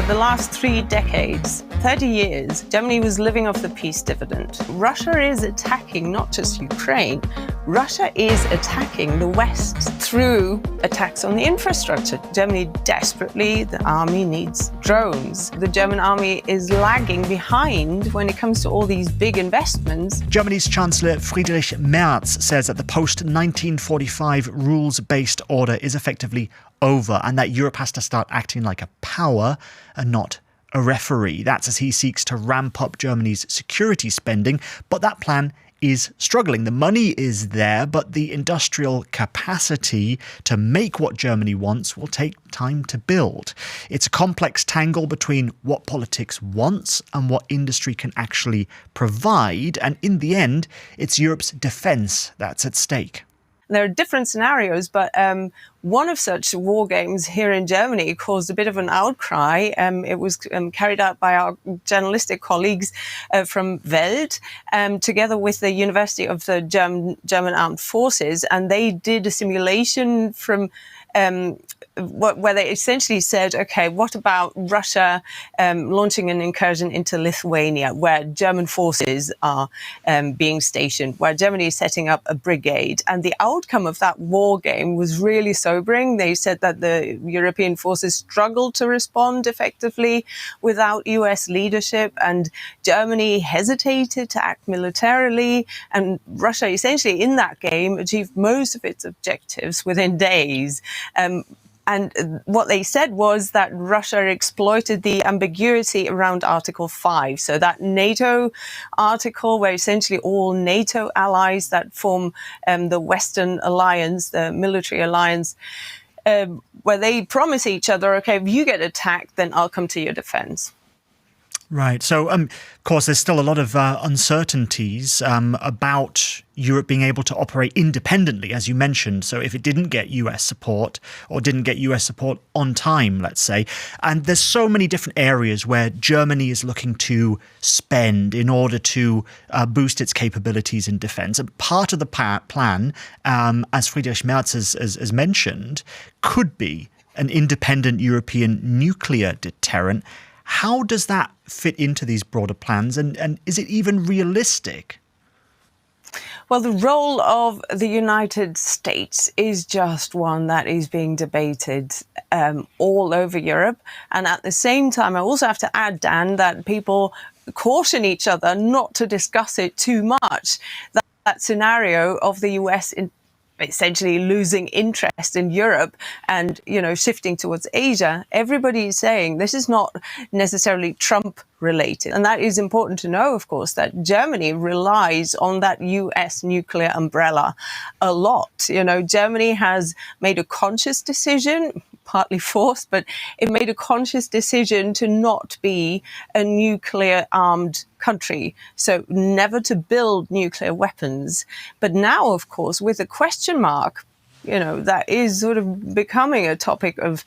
For the last 3 decades, 30 years, Germany was living off the peace dividend. Russia is attacking not just Ukraine, Russia is attacking the West through attacks on the infrastructure. Germany desperately, the army needs drones. The German army is lagging behind when it comes to all these big investments. Germany's Chancellor Friedrich Merz says that the post-1945 rules-based order is effectively over and that Europe has to start acting like a power and not a referee. That's as he seeks to ramp up Germany's security spending, but that plan is struggling. The money is there, but the industrial capacity to make what Germany wants will take time to build. It's a complex tangle between what politics wants and what industry can actually provide, and in the end, it's Europe's defence that's at stake. There are different scenarios, but one of such war games here in Germany caused a bit of an outcry. It was carried out by our journalistic colleagues from Welt, together with the University of the German Armed Forces, and they did a simulation from where they essentially said, okay, what about Russia launching an incursion into Lithuania, where German forces are being stationed, where Germany is setting up a brigade? And the outcome of that war game was really sobering. They said that the European forces struggled to respond effectively without US leadership, and Germany hesitated to act militarily, and Russia essentially in that game achieved most of its objectives within days. And what they said was that Russia exploited the ambiguity around Article 5. So that NATO article where essentially all NATO allies that form the Western alliance, the military alliance, where they promise each other, okay, if you get attacked, then I'll come to your defense. Right. So, of course, there's still a lot of uncertainties about Europe being able to operate independently, as you mentioned. So if it didn't get US support or didn't get US support on time, let's say, and there's so many different areas where Germany is looking to spend in order to boost its capabilities in defense. And part of the plan, as Friedrich Merz has mentioned, could be an independent European nuclear deterrent. How does that fit into these broader plans, and is it even realistic? Well, the role of the United States is just one that is being debated all over Europe. And at the same time, I also have to add, Dan, that people caution each other not to discuss it too much. That scenario of the US essentially losing interest in Europe and, shifting towards Asia, everybody is saying this is not necessarily Trump related. And that is important to know, of course, that Germany relies on that US nuclear umbrella a lot. Germany has made a conscious decision, partly forced, but it made a conscious decision to not be a nuclear armed country. So never to build nuclear weapons. But now, of course, with a question mark, that is sort of becoming a topic of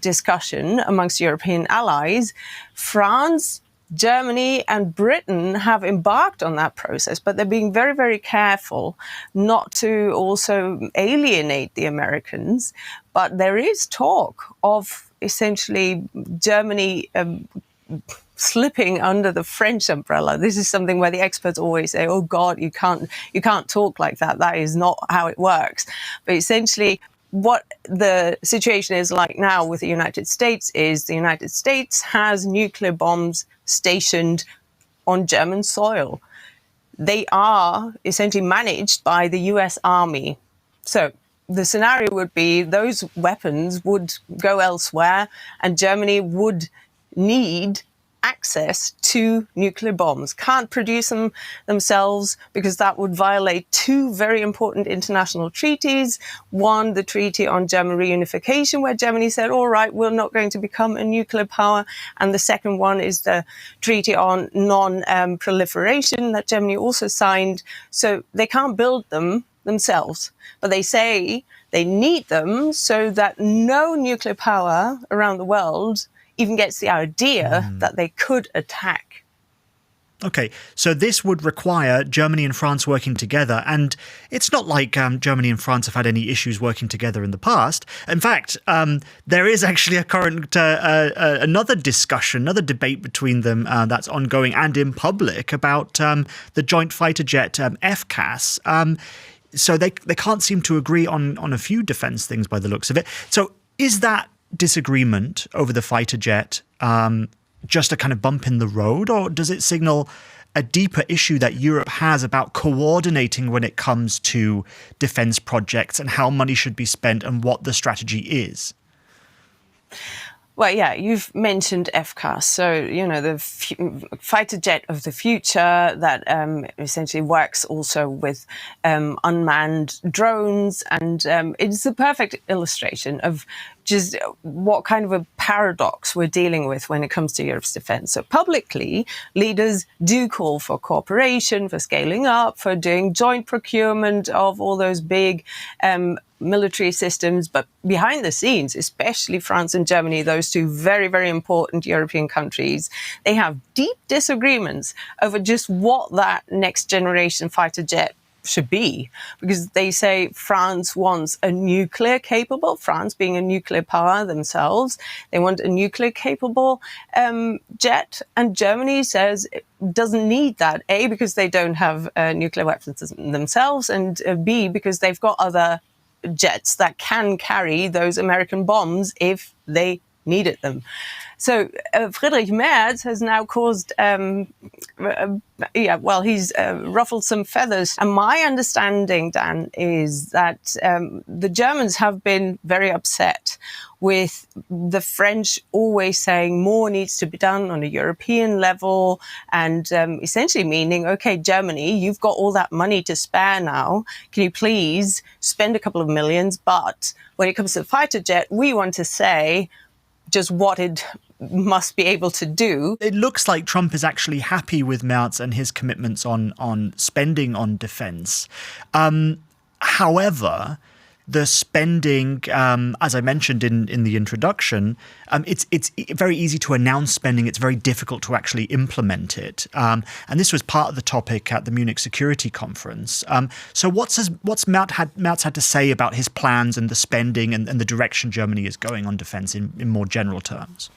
discussion amongst European allies. France, Germany and Britain have embarked on that process, but they're being very, very careful not to also alienate the Americans. But there is talk of essentially Germany slipping under the French umbrella. This is something where the experts always say, oh God, you can't talk like that. That is not how it works. But essentially, what the situation is like now with the United States is the United States has nuclear bombs stationed on German soil. They are essentially managed by the US Army. So the scenario would be those weapons would go elsewhere and Germany would need access to nuclear bombs. Can't produce them themselves because that would violate 2 very important international treaties. One, the Treaty on German Reunification, where Germany said, all right, we're not going to become a nuclear power. And the second one is the Treaty on Non-Proliferation that Germany also signed. So they can't build them themselves, but they say they need them so that no nuclear power around the world even gets the idea that they could attack. Okay, so this would require Germany and France working together, and it's not like Germany and France have had any issues working together in the past. In fact, there is actually a current another discussion, another debate between them that's ongoing and in public about the joint fighter jet FCAS. So they can't seem to agree on a few defence things by the looks of it. So is that disagreement over the fighter jet just a kind of bump in the road, or does it signal a deeper issue that Europe has about coordinating when it comes to defence projects and how money should be spent and what the strategy is? Well, yeah, you've mentioned FCAS. So, the fighter jet of the future that essentially works also with unmanned drones. And it's the perfect illustration of just what kind of a paradox we're dealing with when it comes to Europe's defense. So publicly, leaders do call for cooperation, for scaling up, for doing joint procurement of all those big military systems. But behind the scenes, especially France and Germany, those two very, very important European countries, they have deep disagreements over just what that next generation fighter jet should be, because they say France wants a nuclear capable, France being a nuclear power themselves, they want a nuclear capable jet, and Germany says it doesn't need that, A, because they don't have nuclear weapons themselves, and B, because they've got other jets that can carry those American bombs if they needed them. So Friedrich Merz has now caused, he's ruffled some feathers. And my understanding, Dan, is that the Germans have been very upset with the French always saying more needs to be done on a European level, and essentially meaning, okay, Germany, you've got all that money to spare now. Can you please spend a couple of millions? But when it comes to the fighter jet, we want to say just what it must be able to do. It looks like Trump is actually happy with Merz and his commitments on spending on defence. However, the spending, as I mentioned in the introduction, it's very easy to announce spending. It's very difficult to actually implement it. And this was part of the topic at the Munich Security Conference. So what's Merz had to say about his plans and the spending and the direction Germany is going on defence in more general terms?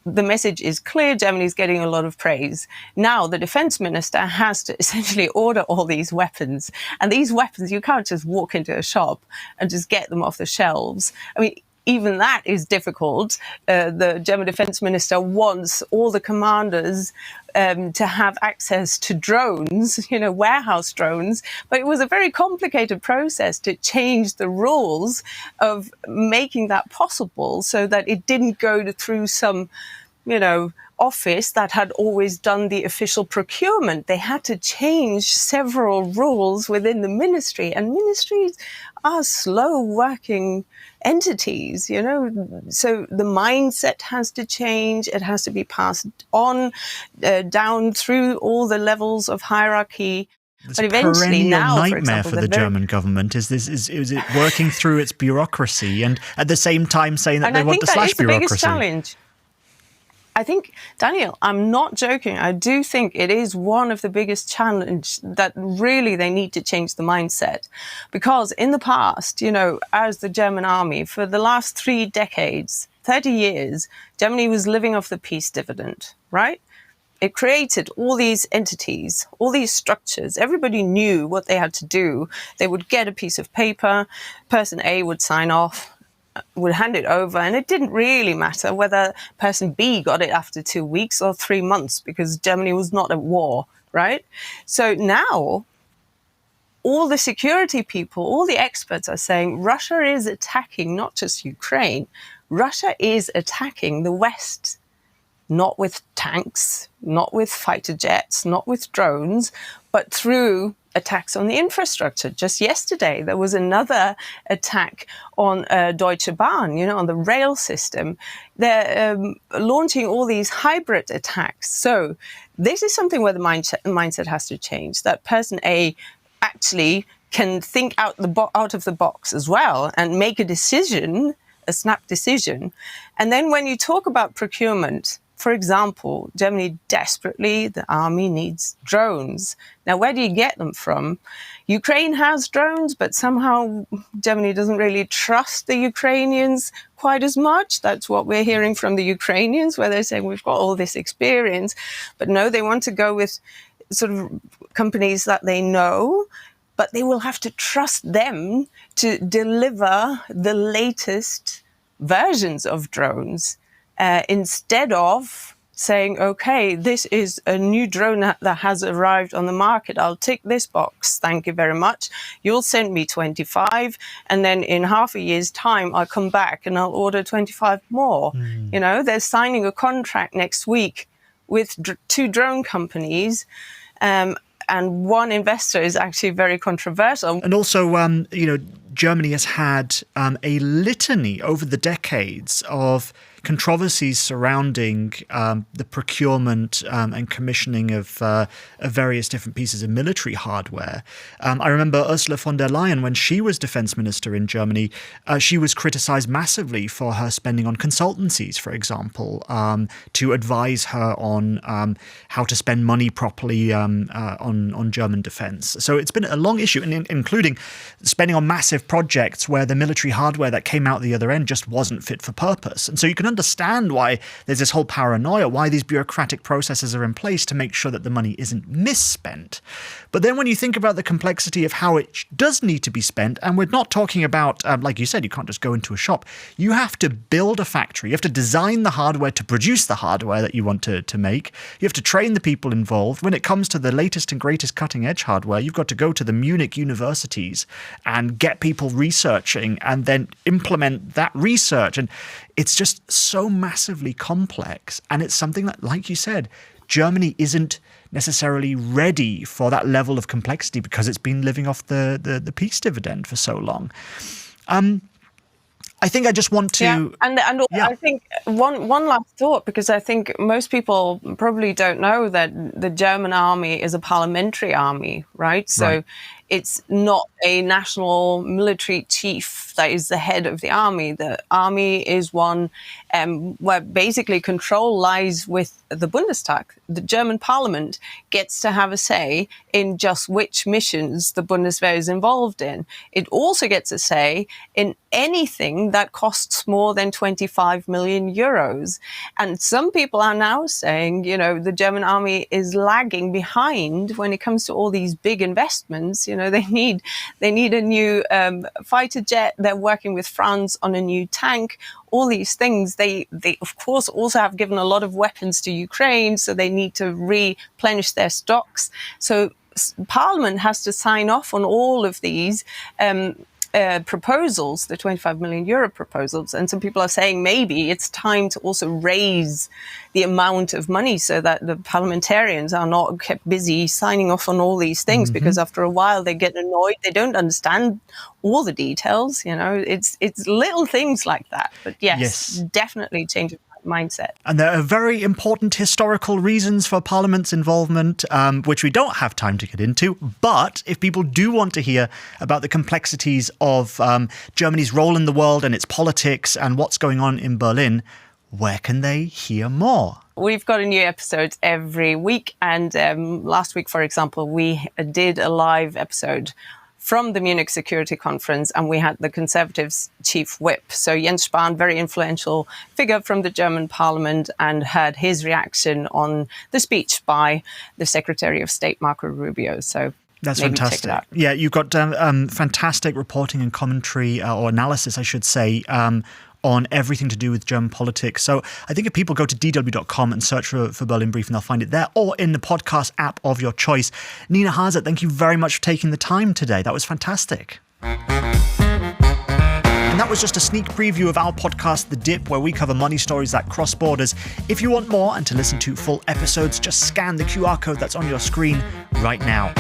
The message is clear. Germany is getting a lot of praise. Now, the defense minister has to essentially order all these weapons. And these weapons, you can't just walk into a shop and just get them off the shelves. I mean, even that is difficult. The German defense minister wants all the commanders to have access to drones, warehouse drones. But it was a very complicated process to change the rules of making that possible so that it didn't go through some, office that had always done the official procurement. They had to change several rules within the ministry, and ministries are slow-working entities, So the mindset has to change. It has to be passed on down through all the levels of hierarchy. It's but a eventually, perennial now, nightmare for the German government. Is it working through its bureaucracy and at the same time saying that they want to slash bureaucracy? The biggest challenge. I think, Daniel, I'm not joking. I do think it is one of the biggest challenges that really they need to change the mindset. Because in the past, as the German army, for the last 3 decades, 30 years, Germany was living off the peace dividend, right? It created all these entities, all these structures. Everybody knew what they had to do. They would get a piece of paper, person A would sign off, would hand it over, and it didn't really matter whether person B got it after 2 weeks or 3 months, because Germany was not at war, right? So now all the security people, all the experts are saying Russia is attacking not just Ukraine, Russia is attacking the West, not with tanks, not with fighter jets, not with drones, but through attacks on the infrastructure. Just yesterday, there was another attack on Deutsche Bahn, on the rail system. They're launching all these hybrid attacks. So this is something where the mindset has to change, that person A actually can think out of the box as well and make a decision, a snap decision. And then when you talk about procurement, for example, Germany desperately, the army needs drones. Now, where do you get them from? Ukraine has drones, but somehow Germany doesn't really trust the Ukrainians quite as much. That's what we're hearing from the Ukrainians, where they're saying we've got all this experience. But no, they want to go with sort of companies that they know, but they will have to trust them to deliver the latest versions of drones instead of saying, okay, this is a new drone that has arrived on the market. I'll tick this box. Thank you very much. You'll send me 25. And then in half a year's time, I'll come back and I'll order 25 more. You know, they're signing a contract next week with 2 drone companies. And one investor is actually very controversial. And also, Germany has had a litany over the decades of controversies surrounding the procurement and commissioning of various different pieces of military hardware. I remember Ursula von der Leyen, when she was defense minister in Germany, she was criticized massively for her spending on consultancies, for example, to advise her on how to spend money properly on German defense. So it's been a long issue, including spending on massive projects where the military hardware that came out the other end just wasn't fit for purpose. And so you can understand why there's this whole paranoia, why these bureaucratic processes are in place to make sure that the money isn't misspent. But then when you think about the complexity of how it does need to be spent, and we're not talking about, like you said, you can't just go into a shop. You have to build a factory. You have to design the hardware to produce the hardware that you want to make. You have to train the people involved. When it comes to the latest and greatest cutting edge hardware, you've got to go to the Munich universities and get people researching and then implement that research. And it's just so massively complex. And it's something that, like you said, Germany isn't necessarily ready for that level of complexity because it's been living off the peace dividend for so long. I think I just want to... I think one last thought, because I think most people probably don't know that the German army is a parliamentary army, right? So it's not a national military chief that is the head of the army. The army is one where basically control lies with the Bundestag. The German parliament gets to have a say in just which missions the Bundeswehr is involved in. It also gets a say in anything that costs more than 25 million euros. And some people are now saying, you know, the German army is lagging behind when it comes to all these big investments. You know, they need a new fighter jet. They're working with France on a new tank. All these things, they of course also have given a lot of weapons to Ukraine, so they need to replenish their stocks. So Parliament has to sign off on all of these proposals, the 25 million euro proposals. And some people are saying maybe it's time to also raise the amount of money so that the parliamentarians are not kept busy signing off on all these things, because after a while they get annoyed. They don't understand all the details. You know, it's little things like that. But yes. Definitely change of mindset. And there are very important historical reasons for Parliament's involvement, which we don't have time to get into. But if people do want to hear about the complexities of Germany's role in the world and its politics and what's going on in Berlin, where can they hear more? We've got a new episode every week. And last week, for example, we did a live episode from the Munich Security Conference, and we had the Conservatives' chief whip. So Jens Spahn, very influential figure from the German parliament, and heard his reaction on the speech by the Secretary of State, Marco Rubio. So that's maybe fantastic. check it out. Yeah, you've got fantastic reporting and commentary, or analysis, I should say, on everything to do with German politics. So I think if people go to dw.com and search for Berlin Brief, and they'll find it there, or in the podcast app of your choice. Nina Haase, thank you very much for taking the time today. That was fantastic. And that was just a sneak preview of our podcast, The Dip, where we cover money stories that cross borders. If you want more and to listen to full episodes, just scan the QR code that's on your screen right now.